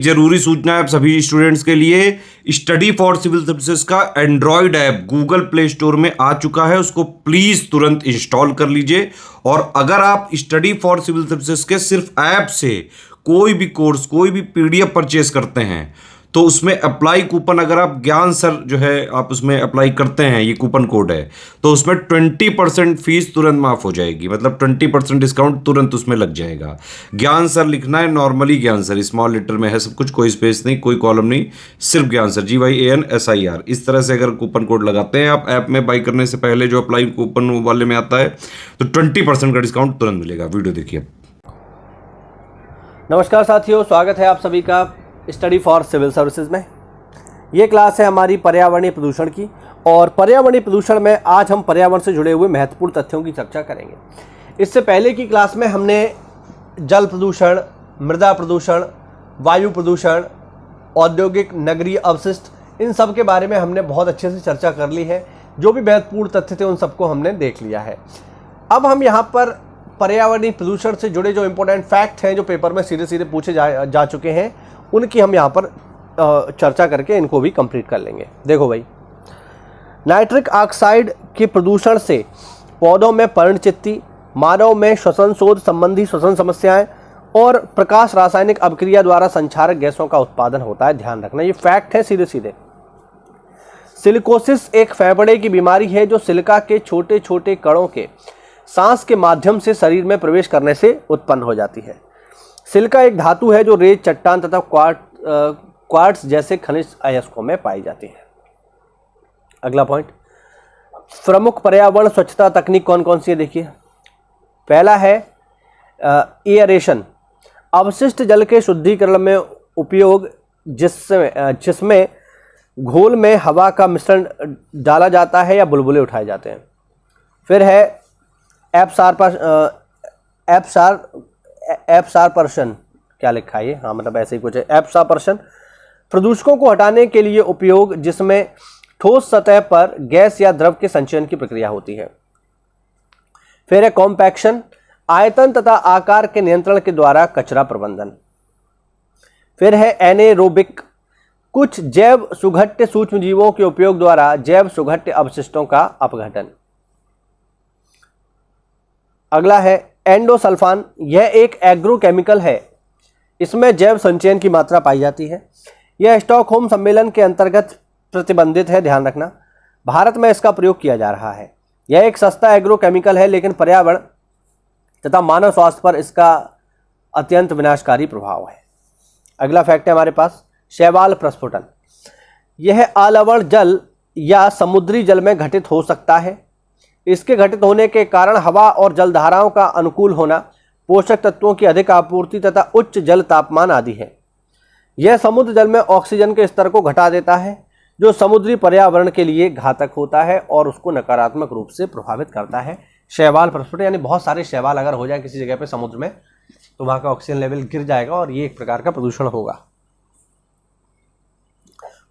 जरूरी सूचना है आप सभी स्टूडेंट्स के लिए, स्टडी फॉर सिविल सर्विसेज का Android app Google play store में आ चुका है, उसको प्लीज तुरंत इंस्टॉल कर लीजिए। और अगर आप स्टडी फॉर सिविल सर्विसेज के सिर्फ ऐप से कोई भी कोर्स, कोई भी पीडीएफ परचेस करते हैं तो उसमें अप्लाई कूपन, अगर आप ज्ञान सर जो है आप उसमें अप्लाई करते हैं, ये कूपन कोड है, तो उसमें 20% फीस तुरंत माफ हो जाएगी, मतलब 20% डिस्काउंट तुरंत उसमें लग जाएगा। ज्ञान सर लिखना है, नॉर्मली ज्ञान सर स्मॉल लेटर में है सब कुछ, कोई स्पेस नहीं, कोई कॉलम नहीं, सिर्फ ज्ञान सर, GYANSIR। इस तरह से अगर कूपन कोड लगाते हैं आप ऐप में बाई करने से पहले, जो अप्लाई कूपन वाले में आता है, तो 20% का डिस्काउंट तुरंत मिलेगा। वीडियो देखिए। नमस्कार साथियों, स्वागत है आप सभी का स्टडी फॉर सिविल सर्विसेज में। ये क्लास है हमारी पर्यावरणीय प्रदूषण की, और पर्यावरणीय प्रदूषण में आज हम पर्यावरण से जुड़े हुए महत्वपूर्ण तथ्यों की चर्चा करेंगे। इससे पहले की क्लास में हमने जल प्रदूषण, मृदा प्रदूषण, वायु प्रदूषण, औद्योगिक नगरीय अपशिष्ट, इन सब के बारे में हमने बहुत अच्छे से चर्चा कर ली है। जो भी महत्वपूर्ण तथ्य थे उन सबको हमने देख लिया है। अब हम यहाँ पर पर्यावरणीय प्रदूषण से जुड़े जो इम्पोर्टेंट फैक्ट हैं, जो पेपर में सीधे सीधे पूछे जा चुके हैं, उनकी हम यहाँ पर चर्चा करके इनको भी कंप्लीट कर लेंगे। देखो भाई, नाइट्रिक ऑक्साइड के प्रदूषण से पौधों में पर्णचित्ती, मानव में श्वसन शोध संबंधी श्वसन समस्याएं और प्रकाश रासायनिक अभिक्रिया द्वारा संक्षारक गैसों का उत्पादन होता है। ध्यान रखना, ये फैक्ट है सीधे सीधे। सिलिकोसिस एक फेफड़े की बीमारी है जो सिलिका के छोटे छोटे कणों के सांस के माध्यम से शरीर में प्रवेश करने से उत्पन्न हो जाती है। सिलिका एक धातु है जो रेत, चट्टान तथा क्वार्ट्ज जैसे खनिज अयस्कों में पाई जाती है। अगला पॉइंट, प्रमुख पर्यावरण स्वच्छता तकनीक कौन कौन सी है देखिए। पहला है एयरेशन, अवशिष्ट जल के शुद्धिकरण में उपयोग, जिसमें घोल में हवा का मिश्रण डाला जाता है या बुलबुले उठाए जाते हैं। फिर है एब्सॉर्प्शन, क्या लिखा है ये, हाँ मतलब ऐसे ही कुछ है, एब्सॉर्प्शन, प्रदूषकों को हटाने के लिए उपयोग, जिसमें ठोस सतह पर गैस या द्रव के संचयन की प्रक्रिया होती है। फिर है कॉम्पैक्शन, आयतन तथा आकार के नियंत्रण के द्वारा कचरा प्रबंधन। फिर है एनेरोबिक, कुछ जैव सुघट्य सूक्ष्मजीवों के उपयोग द्वारा जैव सुघट्य अवशिष्टों का अपघटन। अगला है एंडोसल्फान, यह एक एग्रोकेमिकल है, इसमें जैव संचयन की मात्रा पाई जाती है। यह स्टॉकहोम सम्मेलन के अंतर्गत प्रतिबंधित है, ध्यान रखना। भारत में इसका प्रयोग किया जा रहा है। यह एक सस्ता एग्रोकेमिकल है, लेकिन पर्यावरण तथा मानव स्वास्थ्य पर इसका अत्यंत विनाशकारी प्रभाव है। अगला फैक्ट है हमारे पास शैवाल प्रस्फुटन, यह अलवण जल या समुद्री जल में घटित हो सकता है। इसके घटित होने के कारण हवा और जलधाराओं का अनुकूल होना, पोषक तत्वों की अधिक आपूर्ति तथा उच्च जल तापमान आदि है। यह समुद्र जल में ऑक्सीजन के स्तर को घटा देता है, जो समुद्री पर्यावरण के लिए घातक होता है और उसको नकारात्मक रूप से प्रभावित करता है। शैवाल प्रस्फुटन यानी बहुत सारे शैवाल अगर हो जाए किसी जगह पे समुद्र में, तो वहाँ का ऑक्सीजन लेवल गिर जाएगा और ये एक प्रकार का प्रदूषण होगा।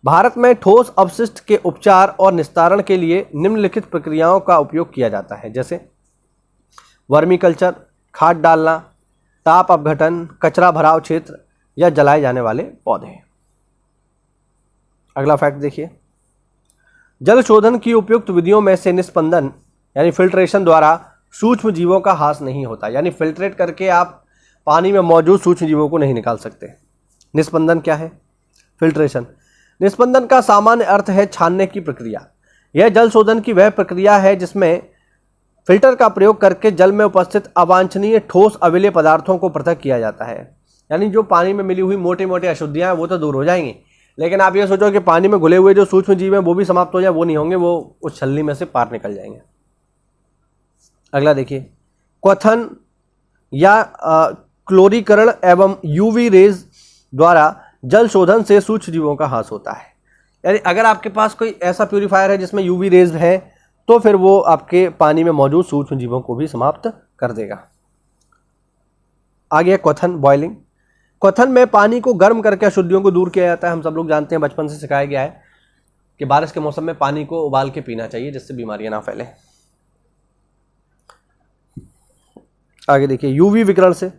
भारत में ठोस अपशिष्ट के उपचार और निस्तारण के लिए निम्नलिखित प्रक्रियाओं का उपयोग किया जाता है, जैसे वर्मी कल्चर, खाद डालना, ताप अपघटन, कचरा भराव क्षेत्र या जलाए जाने वाले पौधे। अगला फैक्ट देखिए, जल शोधन की उपयुक्त विधियों में से निस्पंदन यानी फिल्ट्रेशन द्वारा सूक्ष्म जीवों का ह्रास नहीं होता, यानी फिल्ट्रेट करके आप पानी में मौजूद सूक्ष्म जीवों को नहीं निकाल सकते। निस्पंदन क्या है? फिल्ट्रेशन, निस्पंदन का सामान्य अर्थ है छानने की प्रक्रिया। यह जल शोधन की वह प्रक्रिया है जिसमें फिल्टर का प्रयोग करके जल में उपस्थित अवांछनीय ठोस अविलेय पदार्थों को पृथक किया जाता है। यानी जो पानी में मिली हुई मोटी मोटी अशुद्धियां हैं वो तो दूर हो जाएंगी, लेकिन आप ये सोचो कि पानी में घुले हुए जो सूक्ष्म जीव हैं वो भी समाप्त हो जाए, वो नहीं होंगे, वो उस छलनी में से पार निकल जाएंगे। अगला देखिए, क्वथन या क्लोरीकरण एवं यूवी रेज द्वारा जल शोधन से सूक्ष्म जीवों का ह्रास होता है। यानी अगर आपके पास कोई ऐसा प्यूरीफायर है जिसमें यूवी रेज है, तो फिर वो आपके पानी में मौजूद सूक्ष्म जीवों को भी समाप्त कर देगा। आगे क्वथन, बॉइलिंग। क्वथन में पानी को गर्म करके अशुद्धियों को दूर किया जाता है। हम सब लोग जानते हैं, बचपन से सिखाया गया है कि बारिश के मौसम में पानी को उबाल के पीना चाहिए, जिससे बीमारियां ना फैले। आगे देखिए, यूवी विकिरण से,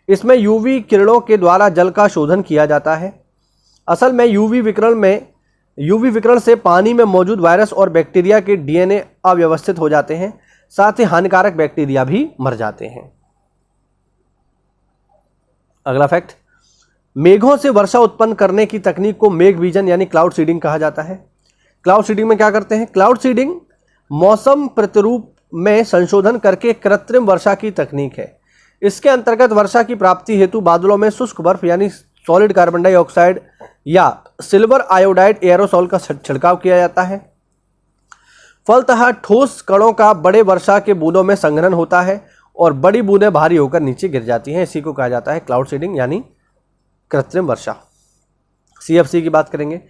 इसमें यूवी किरणों के द्वारा जल का शोधन किया जाता है। असल में यूवी विकिरण से पानी में मौजूद वायरस और बैक्टीरिया के डीएनए अव्यवस्थित हो जाते हैं, साथ ही हानिकारक बैक्टीरिया भी मर जाते हैं। अगला फैक्ट, मेघों से वर्षा उत्पन्न करने की तकनीक को मेघ बीजन यानी क्लाउड सीडिंग कहा जाता है। क्लाउड सीडिंग में क्या करते हैं? क्लाउड सीडिंग मौसम प्रतिरूप में संशोधन करके कृत्रिम वर्षा की तकनीक है। इसके अंतर्गत वर्षा की प्राप्ति हेतु बादलों में शुष्क बर्फ यानी सॉलिड कार्बन डाइऑक्साइड या सिल्वर आयोडाइड एयरोसॉल का छिड़काव किया जाता है। फलतः ठोस कणों का बड़े वर्षा के बूंदों में संघनन होता है और बड़ी बूंदें भारी होकर नीचे गिर जाती हैं। इसी को कहा जाता है क्लाउड सीडिंग यानी कृत्रिम वर्षा। CFC की बात करेंगे।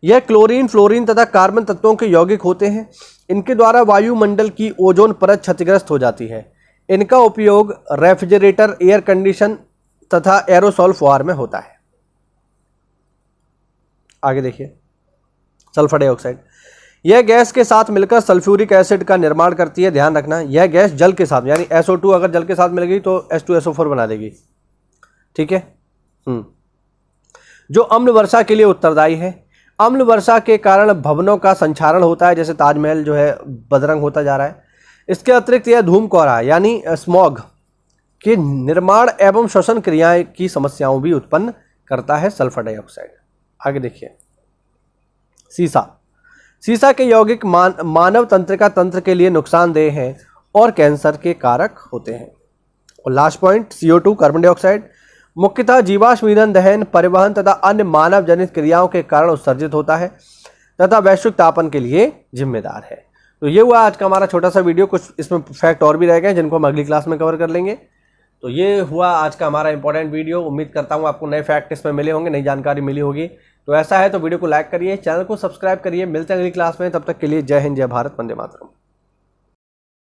यह क्लोरीन, फ्लोरीन तथा कार्बन तत्वों के यौगिक होते हैं। इनके द्वारा वायुमंडल की ओजोन परत क्षतिग्रस्त हो जाती है। इनका उपयोग रेफ्रिजरेटर, एयर कंडीशन तथा एरोसॉल फुहार में होता है। आगे देखिए, सल्फर डाइऑक्साइड। यह गैस के साथ मिलकर सल्फ्यूरिक एसिड का निर्माण करती है। ध्यान रखना, यह गैस जल के साथ यानी SO2 अगर जल के साथ मिल गई तो H2SO4 बना देगी। ठीक है। जो अम्ल वर्षा के लिए उत्तरदायी है। अम्ल वर्षा के कारण भवनों का संक्षारण होता है, जैसे ताजमहल जो है बदरंग होता जा रहा है। इसके अतिरिक्त यह धूम कोहरा यानी स्मॉग के निर्माण एवं श्वसन क्रियाएं की समस्याओं भी उत्पन्न करता है सल्फर डाइऑक्साइड। आगे देखिए, सीसा के यौगिक मानव तंत्रिका तंत्र के लिए नुकसानदेह हैं और कैंसर के कारक होते हैं। और last point, CO2 carbon dioxide मुख्यतः जीवाश्म ईंधन दहन, परिवहन तथा अन्य मानव जनित क्रियाओं के कारण उत्सर्जित होता है तथा वैश्विक तापन के लिए जिम्मेदार है। तो ये हुआ आज का हमारा छोटा सा वीडियो। कुछ इसमें फैक्ट और भी रह गए जिनको हम अगली क्लास में कवर कर लेंगे। तो ये हुआ आज का हमारा इंपॉर्टेंट वीडियो। उम्मीद करता हूँ आपको नए फैक्ट इसमें मिले होंगे, नई जानकारी मिली होगी। तो ऐसा है तो वीडियो को लाइक करिए, चैनल को सब्सक्राइब करिए। मिलते हैं अगली क्लास में, तब तक के लिए जय हिंद, जय भारत, वंदे मातरम।